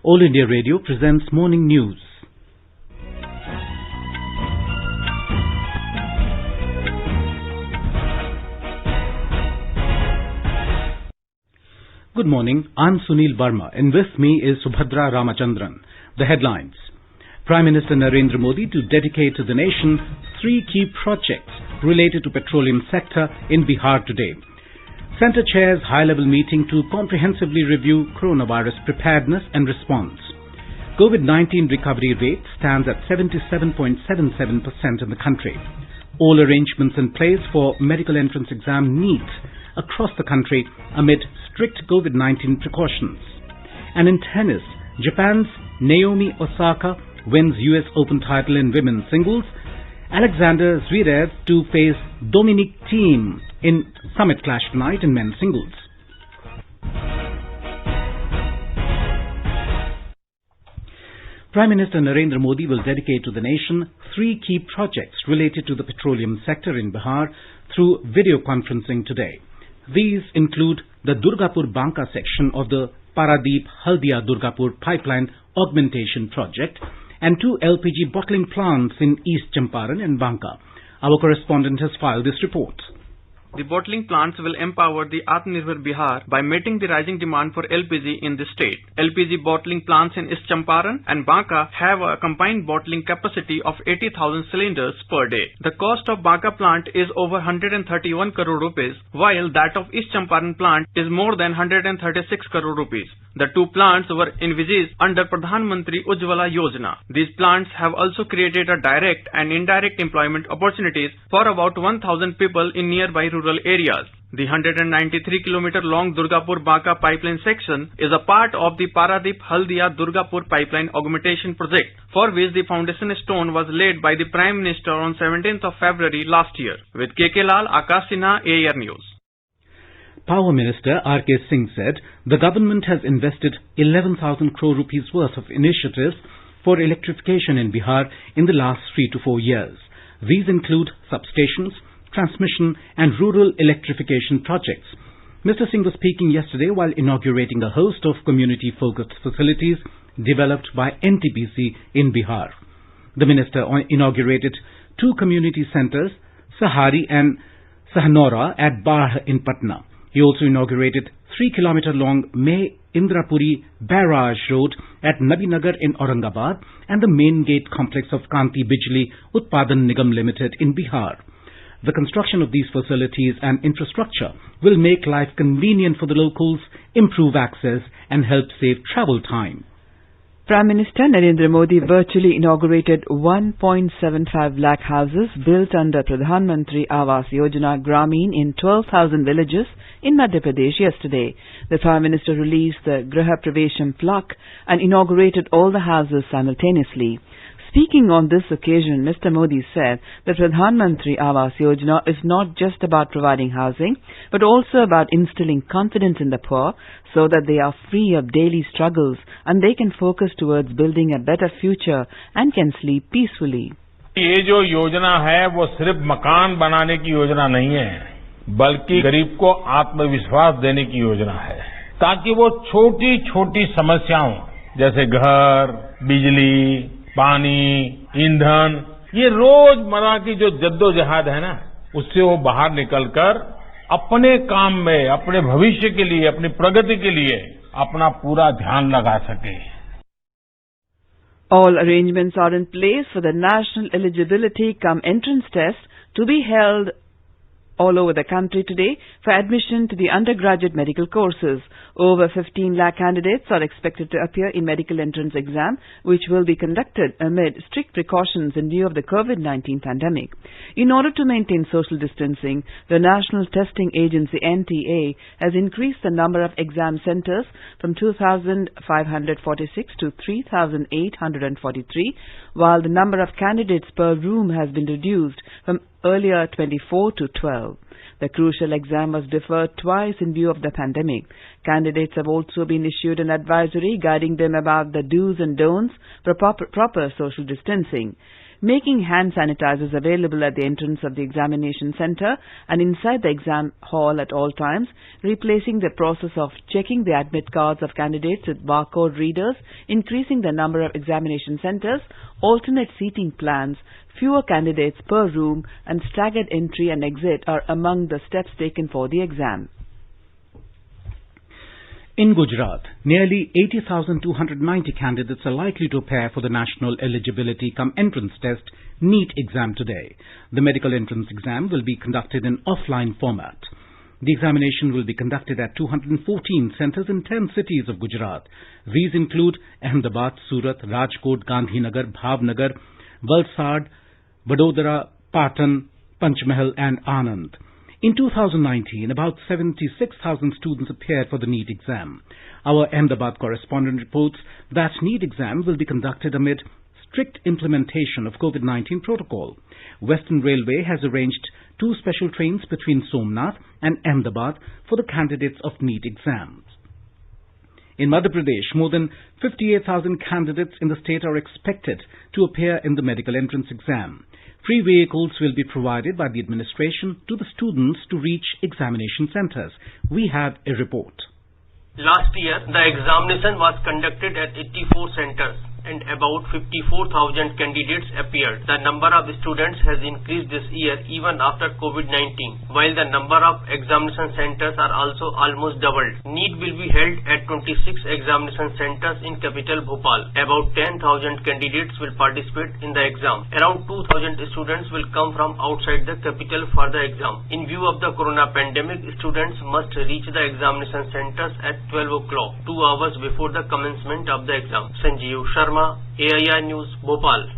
All India Radio presents Morning News. Good morning, I'm Sunil Barma and with me is Subhadra Ramachandran. The headlines. Prime Minister Narendra Modi to dedicate to the nation 3 key projects related to petroleum sector in Bihar today. Centre chairs high-level meeting to comprehensively review coronavirus preparedness and response. COVID-19 recovery rate stands at 77.77% in the country. All arrangements in place for medical entrance exam NEET across the country amid strict COVID-19 precautions. And in tennis, Japan's Naomi Osaka wins US Open title in women's singles. Alexander Zverev to face Dominic Thiem in summit clash tonight in men's singles. Prime Minister Narendra Modi will dedicate to the nation 3 key projects related to the petroleum sector in Bihar through video conferencing today. These include the Durgapur-Banka section of the Paradeep-Haldia-Durgapur pipeline augmentation project and 2 LPG bottling plants in East Champaran and Banka. Our correspondent has filed this report. The bottling plants will empower the Atmanirbhar Bihar by meeting the rising demand for LPG in the state. LPG bottling plants in East Champaran and Banka have a combined bottling capacity of 80,000 cylinders per day. The cost of Banka plant is over 131 crore rupees, while that of East Champaran plant is more than 136 crore rupees. The 2 plants were envisaged under Pradhan Mantri Awasiojnak. These plants have also created a direct and indirect employment opportunities for about 1,000 people in nearby rural areas. The 193-kilometer long Durgapur-Banka pipeline section is a part of the Paradeep-Haldia-Durgapur pipeline augmentation project, for which the foundation stone was laid by the Prime Minister on 17th of February last year. With KK Lal, Akash Sinha, AIR News. Power Minister R.K. Singh said the government has invested 11,000 crore rupees worth of initiatives for electrification in Bihar in the last 3 to 4 years. These include substations, transmission and rural electrification projects. Mr. Singh was speaking yesterday while inaugurating a host of community-focused facilities developed by NTPC in Bihar. The minister inaugurated 2 community centers, Sahari and Sahnora at Barh in Patna. He also inaugurated 3-kilometer-long May Indrapuri Barrage Road at Nabinagar in Aurangabad and the main gate complex of Kanti Bijli Utpadan Nigam Limited in Bihar. The construction of these facilities and infrastructure will make life convenient for the locals, improve access and help save travel time. Prime Minister Narendra Modi virtually inaugurated 1.75 lakh houses built under Pradhan Mantri Awasiojnak Grameen in 12,000 villages in Madhya Pradesh yesterday. The Prime Minister released the Graha Pravesham plaque and inaugurated all the houses simultaneously. Speaking on this occasion, Mr. Modi said that Pradhan Mantri Awasiojnak is not just about providing housing, but also about instilling confidence in the poor so that they are free of daily struggles and they can focus towards building a better future and can sleep peacefully. ये जो योजना है वो सिर्फ मकान बनाने की योजना नहीं है, बल्कि गरीब को आत्मविश्वास देने की योजना है, ताकि वो छोटी-छोटी समस्याओं जैसे घर, बिजली, पानी, ईंधन, ये रोजमर्रा की जो जद्दोजहद है ना, उससे वो बाहर निकलकर अपने काम में, अपने भविष्य के लिए, अपनी प्रगति के लिए अपना पूरा ध्यान लगा सके. All arrangements are in place for the National Eligibility cum Entrance Test to be held all over the country today for admission to the undergraduate medical courses. Over 15 lakh candidates are expected to appear in medical entrance exam, which will be conducted amid strict precautions in view of the COVID-19 pandemic. In order to maintain social distancing, the National Testing Agency NTA has increased the number of exam centers from 2,546 to 3,843, while the number of candidates per room has been reduced from earlier 24 to 12. The crucial exam was deferred twice in view of the pandemic. Candidates have also been issued an advisory guiding them about the do's and don'ts for proper social distancing. making hand sanitizers available at the entrance of the examination center and inside the exam hall at all times, replacing the process of checking the admit cards of candidates with barcode readers, increasing the number of examination centers, alternate seating plans, fewer candidates per room, and staggered entry and exit are among the steps taken for the exam. In Gujarat, nearly 80,290 candidates are likely to appear for the National Eligibility Cum Entrance Test NEET exam today. The medical entrance exam will be conducted in offline format. The examination will be conducted at 214 centres in 10 cities of Gujarat. These include Ahmedabad, Surat, Rajkot, Gandhinagar, Bhavnagar, Valsad, Vadodara, Patan, Panchmahal and Anand. In 2019, about 76,000 students appeared for the NEET exam. Our Ahmedabad correspondent reports that NEET exam will be conducted amid strict implementation of COVID-19 protocol. Western Railway has arranged 2 special trains between Somnath and Ahmedabad for the candidates of NEET exams. In Madhya Pradesh, more than 58,000 candidates in the state are expected to appear in the medical entrance exam. Free vehicles will be provided by the administration to the students to reach examination centers. We have a report. Last year, the examination was conducted at 84 centers and about 54,000 candidates appeared. The number of students has increased this year even after COVID-19, while the number of examination centers are also almost doubled. NEET will be held at 26 examination centers in capital Bhopal. About 10,000 candidates will participate in the exam. Around 2,000 students will come from outside the capital for the exam. In view of the corona pandemic, students must reach the examination centers at 12 o'clock, 2 hours before the commencement of the exam. Sanjeev Sharma, AIR News, Bhopal.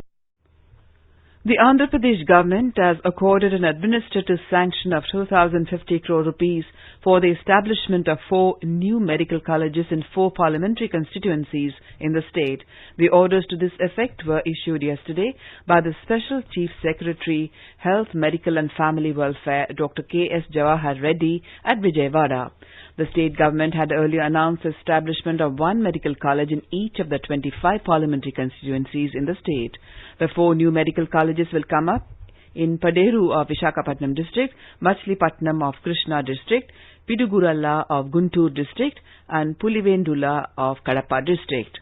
The Andhra Pradesh government has accorded an administrative sanction of 2,050 crore rupees for the establishment of 4 new medical colleges in 4 parliamentary constituencies in the state. The orders to this effect were issued yesterday by the Special Chief Secretary, Health, Medical and Family Welfare, Dr. K.S. Jawahar Reddy at Vijayawada. The state government had earlier announced the establishment of 1 medical college in each of the 25 parliamentary constituencies in the state. The 4 new medical colleges will come up in Paderu of Visakhapatnam district, Machilipatnam of Krishna district, Piduguralla of Guntur district and Pulivendula of Kadapa district.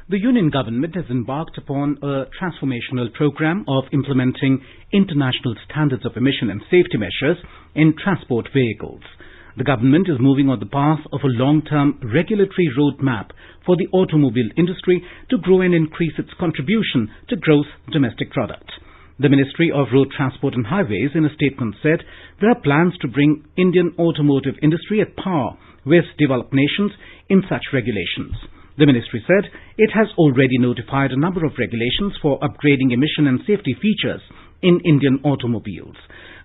The Union government has embarked upon a transformational program of implementing international standards of emission and safety measures in transport vehicles. The government is moving on the path of a long-term regulatory roadmap for the automobile industry to grow and increase its contribution to gross domestic product. The Ministry of Road Transport and Highways in a statement said there are plans to bring Indian automotive industry at par with developed nations in such regulations. The ministry said it has already notified a number of regulations for upgrading emission and safety features in Indian automobiles.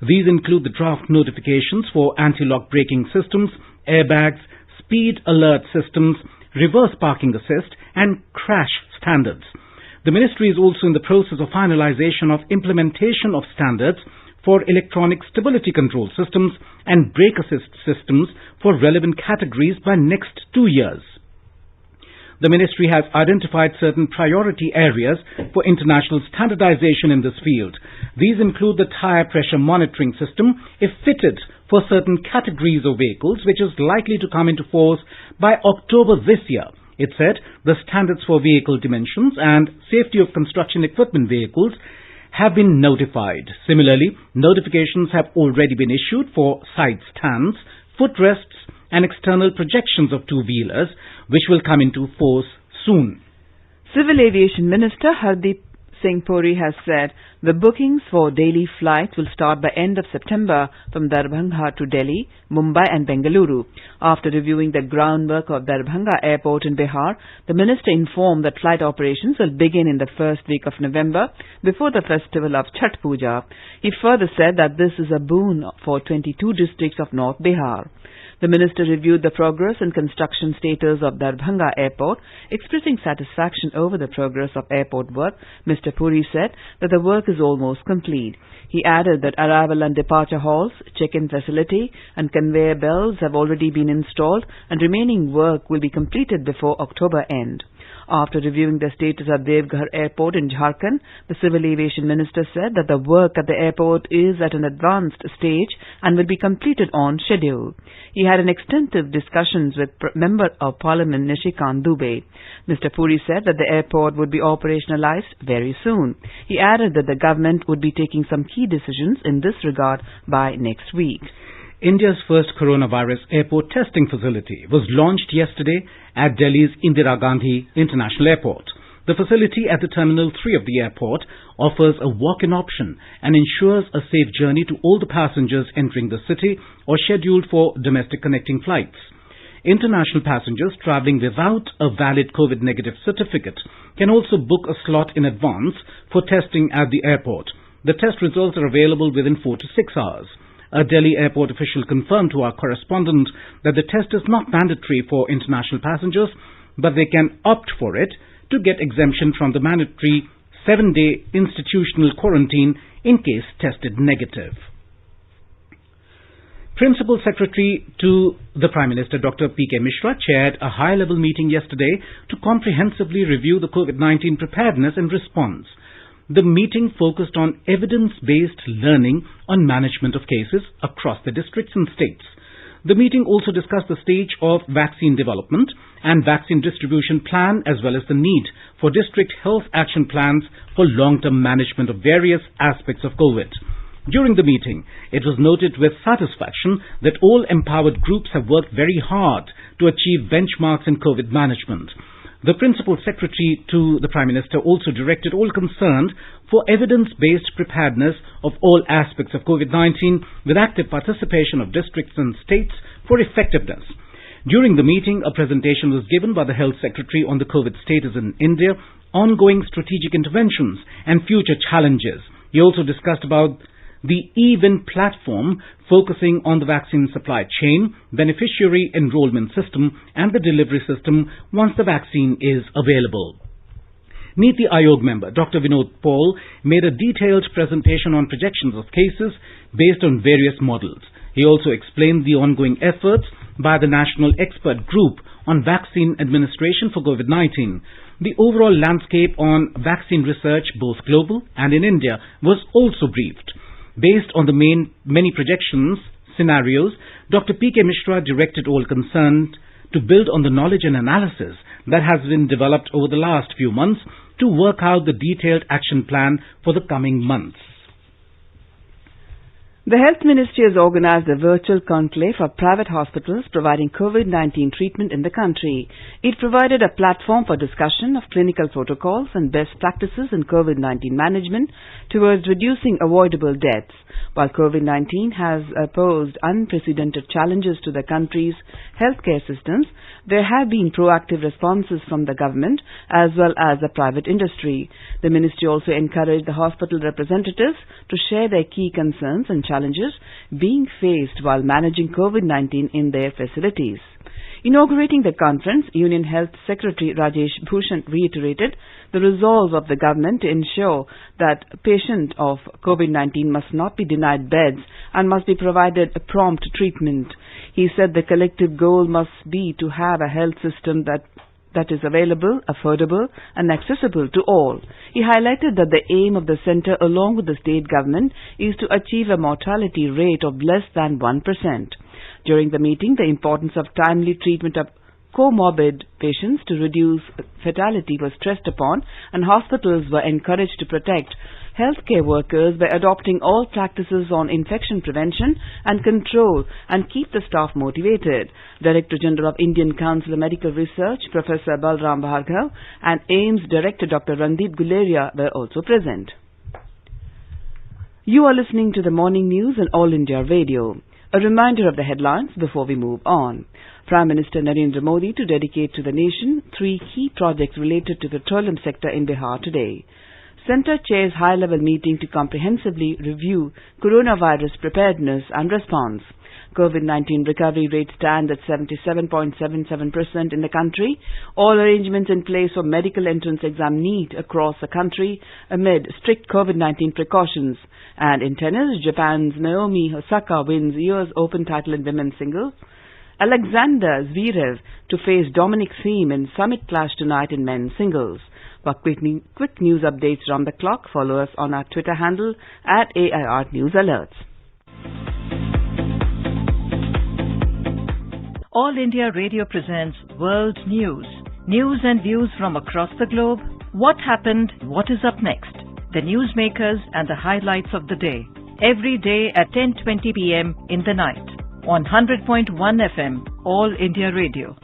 These include the draft notifications for anti-lock braking systems, airbags, speed alert systems, reverse parking assist and crash standards. The ministry is also in the process of finalization of implementation of standards for electronic stability control systems and brake assist systems for relevant categories by next 2 years. The ministry has identified certain priority areas for international standardization in this field. These include the tire pressure monitoring system, if fitted for certain categories of vehicles, which is likely to come into force by October this year. It said the standards for vehicle dimensions and safety of construction equipment vehicles have been notified. Similarly, notifications have already been issued for side stands, footrests and external projections of two-wheelers, which will come into force soon. Civil Aviation Minister Hardeep Singh Puri has said the bookings for daily flights will start by end of September from Darbhanga to Delhi, Mumbai and Bengaluru. After reviewing the groundwork of Darbhanga Airport in Bihar, the minister informed that flight operations will begin in the first week of November before the festival of Chhath Puja. He further said that this is a boon for 22 districts of North Bihar. The minister reviewed the progress and construction status of Darbhanga Airport. Expressing satisfaction over the progress of airport work, Mr. Puri said that the work is almost complete. He added that arrival and departure halls, check-in facility and conveyor belts have already been installed and remaining work will be completed before October end. After reviewing the status of Devghar Airport in Jharkhand, the Civil Aviation Minister said that the work at the airport is at an advanced stage and will be completed on schedule. He had an extensive discussions with Member of Parliament Nishikant Dubey. Mr. Puri said that the airport would be operationalized very soon. He added that the government would be taking some key decisions in this regard by next week. India's first coronavirus airport testing facility was launched yesterday at Delhi's Indira Gandhi International Airport. The facility at the Terminal 3 of the airport offers a walk-in option and ensures a safe journey to all the passengers entering the city or scheduled for domestic connecting flights. International passengers travelling without a valid COVID negative certificate can also book a slot in advance for testing at the airport. The test results are available within 4 to 6 hours. A Delhi airport official confirmed to our correspondent that the test is not mandatory for international passengers, but they can opt for it to get exemption from the mandatory 7-day institutional quarantine in case tested negative. Principal Secretary to the Prime Minister Dr. P.K. Mishra chaired a high-level meeting yesterday to comprehensively review the COVID-19 preparedness and response. The meeting focused on evidence-based learning on management of cases across the districts and states. The meeting also discussed the stage of vaccine development and vaccine distribution plan, as well as the need for district health action plans for long-term management of various aspects of COVID. During the meeting, it was noted with satisfaction that all empowered groups have worked very hard to achieve benchmarks in COVID management. The Principal Secretary to the Prime Minister also directed all concerned for evidence-based preparedness of all aspects of COVID-19 with active participation of districts and states for effectiveness. During the meeting, a presentation was given by the Health Secretary on the COVID status in India, ongoing strategic interventions and future challenges. He also discussed about the eWin platform focusing on the vaccine supply chain, beneficiary enrollment system and the delivery system once the vaccine is available. Niti Aayog member Dr. Vinod Paul made a detailed presentation on projections of cases based on various models. He also explained the ongoing efforts by the National Expert Group on Vaccine Administration for COVID-19. The overall landscape on vaccine research, both global and in India, was also briefed. Based on the many projections, scenarios, Dr. P.K. Mishra directed all concerned to build on the knowledge and analysis that has been developed over the last few months to work out the detailed action plan for the coming months. The Health Ministry has organized a virtual conclave for private hospitals providing COVID-19 treatment in the country. It provided a platform for discussion of clinical protocols and best practices in COVID-19 management towards reducing avoidable deaths. While COVID-19 has posed unprecedented challenges to the country's healthcare systems, there have been proactive responses from the government as well as the private industry. The ministry also encouraged the hospital representatives to share their key concerns and challenges being faced while managing COVID-19 in their facilities. Inaugurating the conference, Union Health Secretary Rajesh Bhushan reiterated the resolve of the government to ensure that patients of COVID-19 must not be denied beds and must be provided a prompt treatment. He said the collective goal must be to have a health system that is available, affordable and accessible to all. He highlighted that the aim of the centre along with the state government is to achieve a mortality rate of less than 1%. During the meeting, the importance of timely treatment of comorbid patients to reduce fatality was stressed upon, and hospitals were encouraged to protect healthcare workers by adopting all practices on infection prevention and control and keep the staff motivated. Director General of Indian Council of Medical Research, Professor Balram Bhargav, and AIIMS Director Dr. Randeep Guleria were also present. You are listening to the morning news on All India Radio. A reminder of the headlines before we move on. Prime Minister Narendra Modi to dedicate to the nation 3 key projects related to the petroleum sector in Bihar today. Centre chairs high-level meeting to comprehensively review coronavirus preparedness and response. COVID-19 recovery rate stands at 77.77% in the country. All arrangements in place for medical entrance exam NEET across the country amid strict COVID-19 precautions. And in tennis, Japan's Naomi Osaka wins US Open title in women's singles. Alexander Zverev to face Dominic Thiem in summit clash tonight in men's singles. For quick news updates round the clock, follow us on our Twitter handle at AIR News Alerts. All India Radio presents World News. News and views from across the globe. What happened? What is up next? The newsmakers and the highlights of the day. Every day at 10:20 p.m. in the night. On 100.1 FM, All India Radio.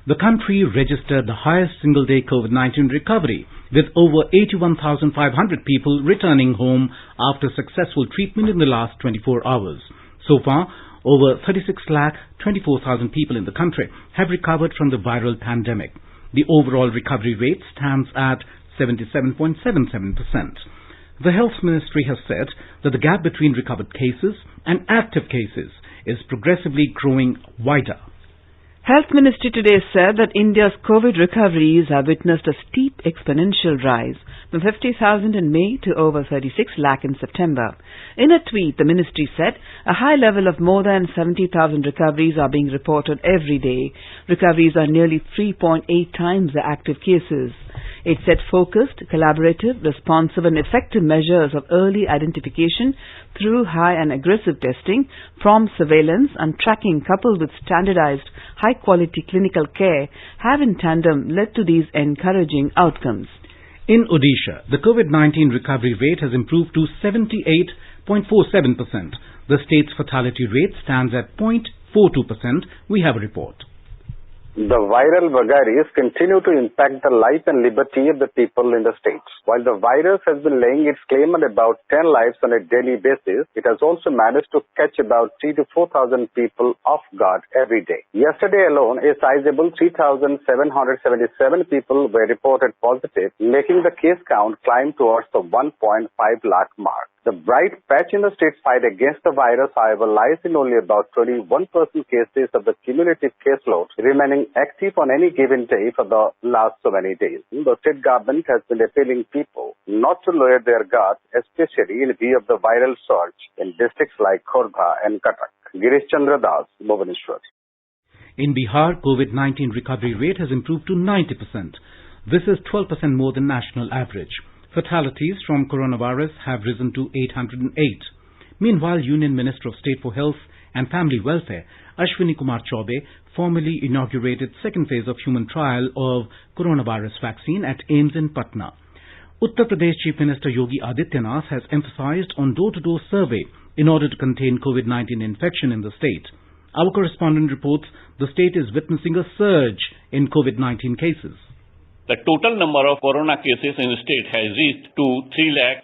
The country registered the highest single-day COVID-19 recovery, with over 81,500 people returning home after successful treatment in the last 24 hours. So far, over 36,24,000 people in the country have recovered from the viral pandemic. The overall recovery rate stands at 77.77%. The Health Ministry has said that the gap between recovered cases and active cases is progressively growing wider. Health Ministry today said that India's COVID recoveries have witnessed a steep exponential rise from 50,000 in May to over 36 lakh in September. In a tweet, the ministry said a high level of more than 70,000 recoveries are being reported every day. Recoveries are nearly 3.8 times the active cases. It said focused, collaborative, responsive and effective measures of early identification through high and aggressive testing, prompt surveillance and tracking coupled with standardized high-quality clinical care have in tandem led to these encouraging outcomes. In Odisha, the COVID-19 recovery rate has improved to 78.47%. The state's fatality rate stands at 0.42%. We have a report. The viral vagaries continue to impact the life and liberty of the people in the state. While the virus has been laying its claim on about 10 lives on a daily basis, it has also managed to catch about 3,000 to 4,000 people off guard every day. Yesterday alone, a sizable 3,777 people were reported positive, making the case count climb towards the 1.5 lakh mark. The bright patch in the state's fight against the virus, however, lies in only about 21% cases of the cumulative caseload remaining active on any given day for the last so many days. The state government has been appealing people not to lower their guards, especially in view of the viral surge in districts like Khordha and Cuttack. Girish Chandra Das, Bhubaneswar. In Bihar, COVID-19 recovery rate has improved to 90%. This is 12% more than national average. Fatalities from coronavirus have risen to 808. Meanwhile, Union Minister of State for Health and Family Welfare, Ashwini Kumar Chaubey, formally inaugurated second phase of human trial of coronavirus vaccine at AIIMS in Patna. Uttar Pradesh Chief Minister Yogi Adityanath has emphasized on door-to-door survey in order to contain COVID-19 infection in the state. Our correspondent reports the state is witnessing a surge in COVID-19 cases. The total number of corona cases in the state has reached to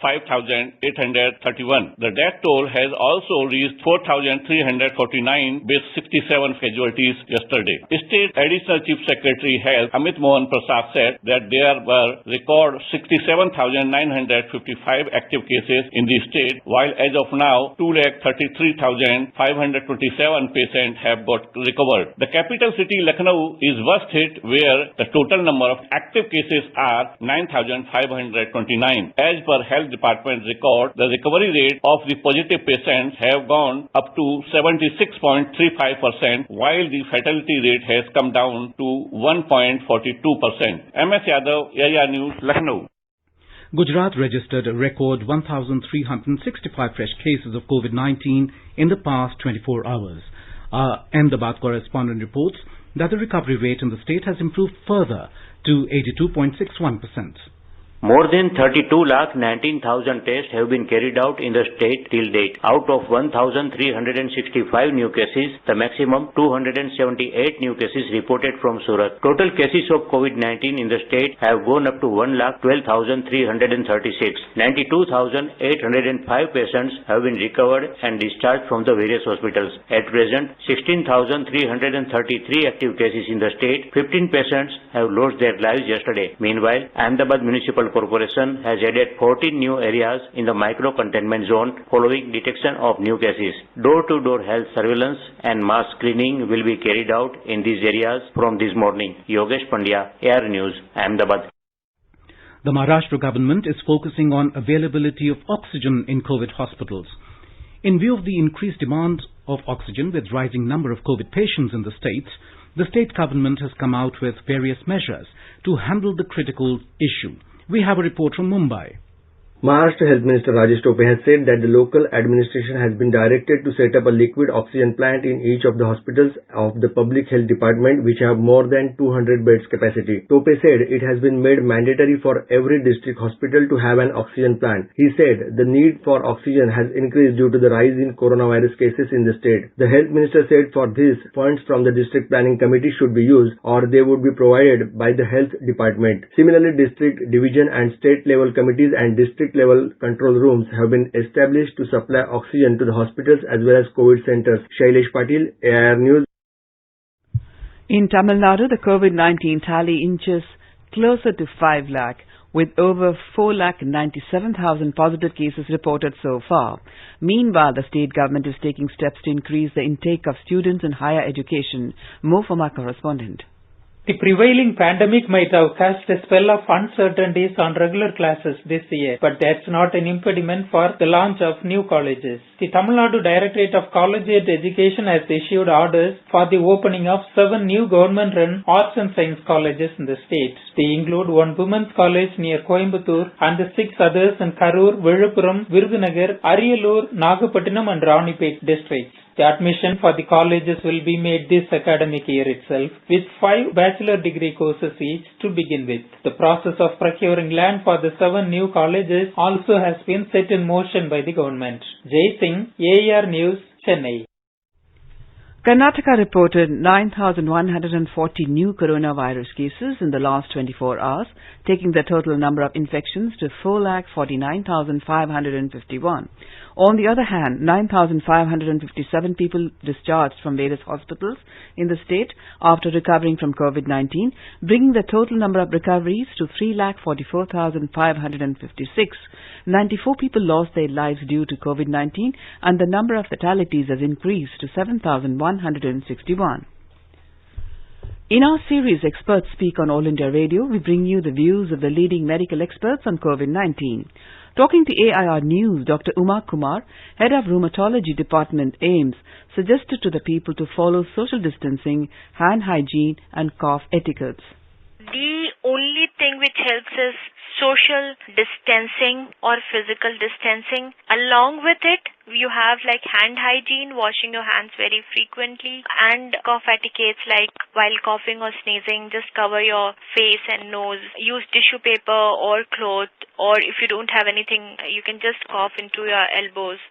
3,05,831. The death toll has also reached 4,349 with 67 casualties yesterday. State Additional Chief Secretary Health Amit Mohan Prasad said that there were record 67,955 active cases in the state, while as of now 2,33,527 patients have got recovered. The capital city Lucknow is worst hit, where the total number of active cases are 9,529. As per Health Department record, the recovery rate of the positive patients have gone up to 76.35%, while the fatality rate has come down to 1.42%. MS Yadav, AIR News, Lucknow. Gujarat registered a record 1,365 fresh cases of COVID-19 in the past 24 hours. Our Ahmedabad correspondent reports that the recovery rate in the state has improved further to 82.61%. More than 32,19,000 tests have been carried out in the state till date. Out of 1,365 new cases, the maximum 278 new cases reported from Surat. Total cases of COVID-19 in the state have gone up to 1,12,336. 92,805 patients have been recovered and discharged from the various hospitals. At present, 16,333 active cases in the state. 15 patients have lost their lives yesterday. Meanwhile, Ahmedabad Municipal Corporation has added 14 new areas in the micro-containment zone following detection of new cases. Door-to-door health surveillance and mass screening will be carried out in these areas from this morning. Yogesh Pandya, AIR News, Ahmedabad. The Maharashtra government is focusing on availability of oxygen in COVID hospitals. In view of the increased demand of oxygen with rising number of COVID patients in the state government has come out with various measures to handle the critical issue. We have a report from Mumbai. Maharashtra Health Minister Rajesh Tope has said that the local administration has been directed to set up a liquid oxygen plant in each of the hospitals of the Public Health Department which have more than 200 beds capacity. Tope said it has been made mandatory for every district hospital to have an oxygen plant. He said the need for oxygen has increased due to the rise in coronavirus cases in the state. The Health Minister said for this, funds from the District Planning Committee should be used or they would be provided by the Health Department. Similarly, district, division and state level committees and district level control rooms have been established to supply oxygen to the hospitals as well as COVID centers. Shailesh Patil, AIR News. In Tamil Nadu, the COVID-19 tally inches closer to 5 lakh, with over 4,97,000 positive cases reported so far. Meanwhile, the state government is taking steps to increase the intake of students in higher education. More from our correspondent. The prevailing pandemic might have cast a spell of uncertainties on regular classes this year, but that's not an impediment for the launch of new colleges. The Tamil Nadu Directorate of Collegiate Education has issued orders for the opening of 7 new government-run arts and science colleges in the state. They include one women's college near Coimbatore and 6 others in Karur, Viluppuram, Virudhunagar, Ariyalur, Nagapattinam and Ranipet districts. The admission for the colleges will be made this academic year itself, with 5 bachelor degree courses each to begin with. The process of procuring land for the 7 new colleges also has been set in motion by the government. Jai Singh, AIR News, Chennai. Karnataka reported 9,140 new coronavirus cases in the last 24 hours, taking the total number of infections to 4,49,551. On the other hand, 9,557 people discharged from various hospitals in the state after recovering from COVID-19, bringing the total number of recoveries to 3,44,556. 94 people lost their lives due to COVID-19 and the number of fatalities has increased to 7,161. In our series Experts Speak on All India Radio, we bring you the views of the leading medical experts on COVID-19. Talking to AIR News, Dr. Uma Kumar, Head of Rheumatology Department, AIMS, suggested to the people to follow social distancing, hand hygiene and cough etiquettes. The only thing which helps is social distancing or physical distancing. Along with it, you have like hand hygiene, washing your hands very frequently, and cough etiquettes like while coughing or sneezing, just cover your face and nose. Use tissue paper or cloth, or if you don't have anything, you can just cough into your elbows.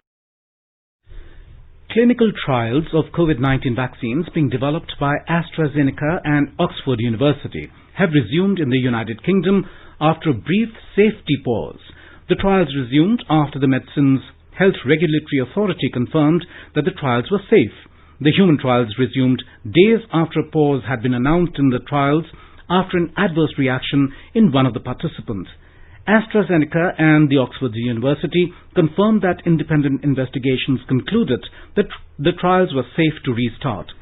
Clinical trials of COVID-19 vaccines being developed by AstraZeneca and Oxford University have resumed in the United Kingdom after a brief safety pause. The trials resumed after the Medicines Health Regulatory Authority confirmed that the trials were safe. The human trials resumed days after a pause had been announced in the trials after an adverse reaction in one of the participants. AstraZeneca and the Oxford University confirmed that independent investigations concluded that the trials were safe to restart.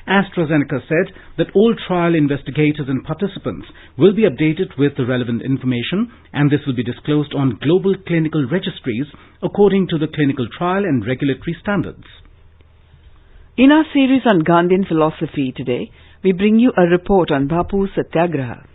AstraZeneca said that all trial investigators and participants will be updated with the relevant information, and this will be disclosed on global clinical registries according to the clinical trial and regulatory standards. In our series on Gandhian philosophy today, we bring you a report on Bapu's Satyagraha.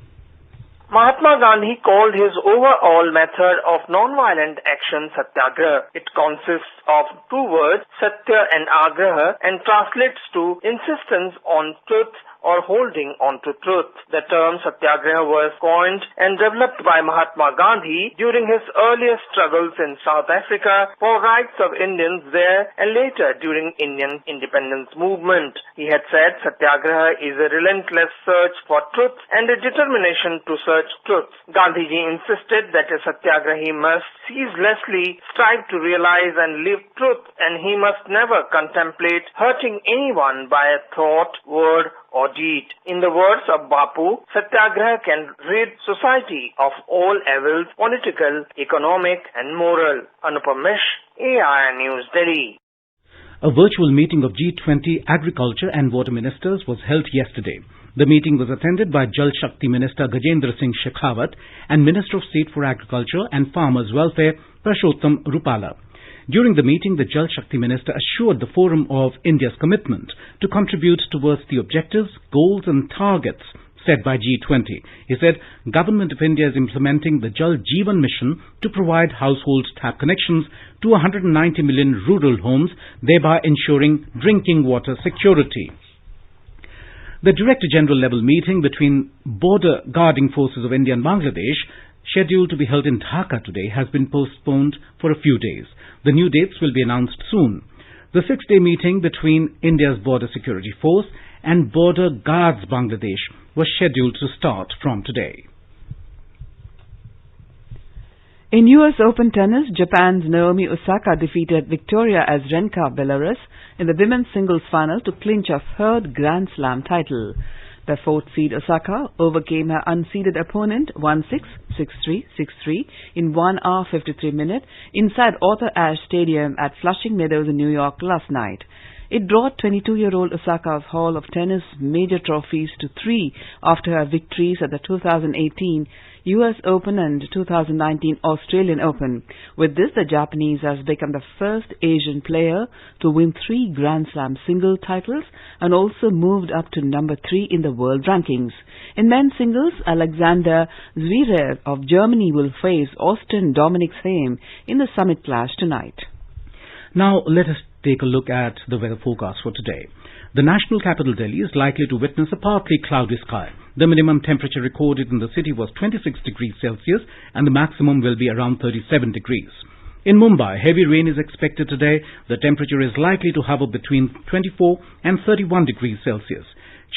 Mahatma Gandhi called his overall method of non-violent action Satyagraha. It consists of 2 words, Satya and Agraha, and translates to insistence on truth or holding on to truth. The term Satyagraha was coined and developed by Mahatma Gandhi during his earliest struggles in South Africa for rights of Indians there and later during Indian independence movement. He had said Satyagraha is a relentless search for truth and a determination to search truth. Gandhiji insisted that a Satyagrahi must ceaselessly strive to realize and live truth, and he must never contemplate hurting anyone by a thought, word or deed. In the words of Bapu, Satyagraha can rid society of all evils, political, economic and moral. Anupam Mish, AIR News, Delhi. A virtual meeting of G20 Agriculture and Water Ministers was held yesterday. The meeting was attended by Jal Shakti Minister Gajendra Singh Shekhawat and Minister of State for Agriculture and Farmers Welfare Purushottam Rupala. During the meeting, the Jal Shakti Minister assured the forum of India's commitment to contribute towards the objectives, goals and targets set by G20. He said, Government of India is implementing the Jal Jeevan mission to provide household tap connections to 190 million rural homes, thereby ensuring drinking water security. The Director General level meeting between Border Guarding Forces of India and Bangladesh, scheduled to be held in Dhaka today, has been postponed for a few days. The new dates will be announced soon. The 6-day meeting between India's Border Security Force and Border Guards Bangladesh was scheduled to start from today. In US Open tennis, Japan's Naomi Osaka defeated Victoria Azarenka, Belarus, in the women's singles final to clinch a third Grand Slam title. The fourth seed Osaka overcame her unseeded opponent 1-6, 6-3, 6-3 in 1 hour 53 minutes inside Arthur Ashe Stadium at Flushing Meadows in New York last night. It brought 22-year-old Osaka's haul of tennis major trophies to 3 after her victories at the 2018 US Open and 2019 Australian Open. With this, the Japanese has become the first Asian player to win 3 Grand Slam single titles and also moved up to number 3 in the world rankings. In men's singles, Alexander Zverev of Germany will face Austrian Dominic Thiem in the summit clash tonight. Now let us take a look at the weather forecast for today. The national capital Delhi is likely to witness a partly cloudy sky. The minimum temperature recorded in the city was 26 degrees Celsius and the maximum will be around 37 degrees. In Mumbai, heavy rain is expected today. The temperature is likely to hover between 24 and 31 degrees Celsius.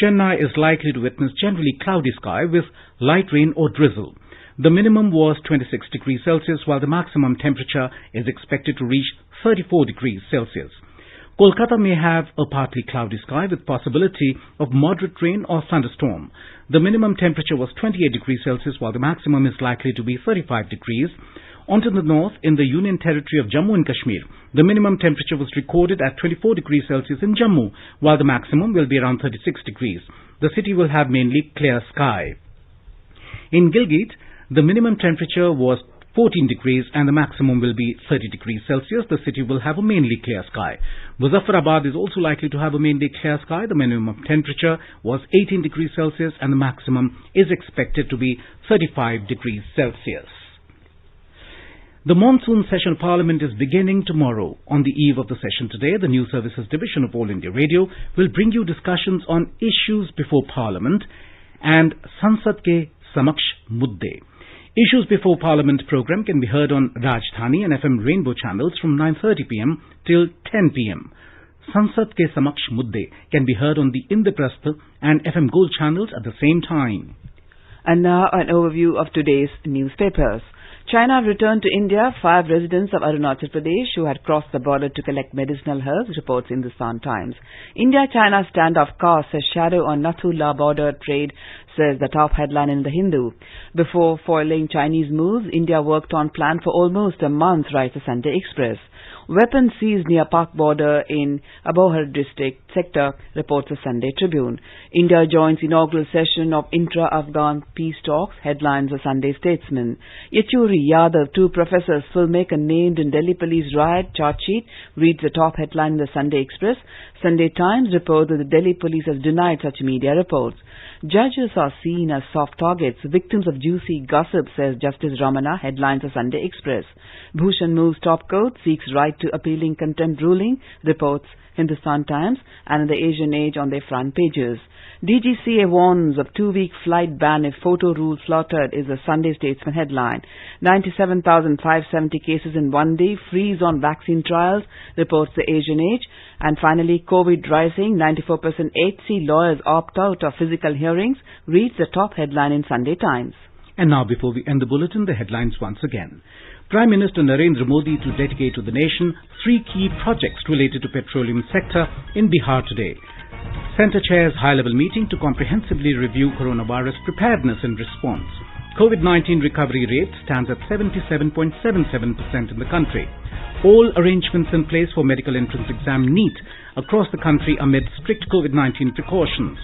Chennai is likely to witness generally cloudy sky with light rain or drizzle. The minimum was 26 degrees Celsius while the maximum temperature is expected to reach 34 degrees Celsius. Kolkata may have a partly cloudy sky with possibility of moderate rain or thunderstorm. The minimum temperature was 28 degrees Celsius while the maximum is likely to be 35 degrees. Onto the north, in the Union Territory of Jammu and Kashmir, the minimum temperature was recorded at 24 degrees Celsius in Jammu while the maximum will be around 36 degrees. The city will have mainly clear sky. In Gilgit, the minimum temperature was 14 degrees and the maximum will be 30 degrees Celsius. The city will have a mainly clear sky. Muzaffarabad is also likely to have a mainly clear sky. The minimum temperature was 18 degrees Celsius and the maximum is expected to be 35 degrees Celsius. The monsoon session of Parliament is beginning tomorrow. On the eve of the session today, the News Services Division of All India Radio will bring you discussions on issues before Parliament and Sansad ke Samaksh Mudde. Issues Before Parliament program can be heard on Rajdhani and FM Rainbow channels from 9:30 p.m. till 10 p.m. Sansad Ke Samaksh Mudde can be heard on the Indraprastha and FM Gold channels at the same time. And now an overview of today's newspapers. China returned to India 5 residents of Arunachal Pradesh who had crossed the border to collect medicinal herbs, reports Hindustan Times. India-China standoff casts a shadow on Nathula border trade, says the top headline in The Hindu. Before foiling Chinese moves, India worked on plan for almost a month, writes the Sunday Express. Weapons seized near Pak border in Abohar district sector, reports the Sunday Tribune. India joins inaugural session of intra-Afghan peace talks, headlines the Sunday Statesman. Yechuri Yadav, 2 professors, filmmaker named in Delhi police riot charge sheet, reads the top headline in the Sunday Express. Sunday Times reports that the Delhi police has denied such media reports. Judges are seen as soft targets, victims of juicy gossip, says Justice Ramana, headlines the Sunday Express. Bhushan moves top court, seeks right to appealing contempt ruling, reports Hindustan Times, and the Asian Age on their front pages. DGCA warns of 2-week flight ban if photo rule slaughtered, is the Sunday Statesman headline. 97,570 cases in one day, freeze on vaccine trials, reports the Asian Age. And finally, COVID rising, 94% HC lawyers opt out of physical hearings, reads the top headline in Sunday Times. And now, before we end the bulletin, the headlines once again. Prime Minister Narendra Modi to dedicate to the nation 3 key projects related to petroleum sector in Bihar today. Centre chairs high-level meeting to comprehensively review coronavirus preparedness and response. COVID-19 recovery rate stands at 77.77% in the country. All arrangements in place for medical entrance exam NEET across the country amid strict COVID-19 precautions.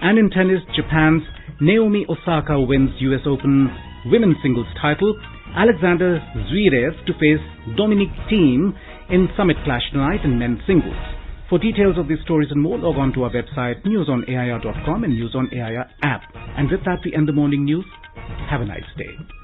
And in tennis, Japan's Naomi Osaka wins US Open women's singles title. Alexander Zverev to face Dominic Thiem in summit clash tonight in men's singles. For details of these stories and more, log on to our website newsonair.com and News on AIR app. And with that, we end the morning news. Have a nice day.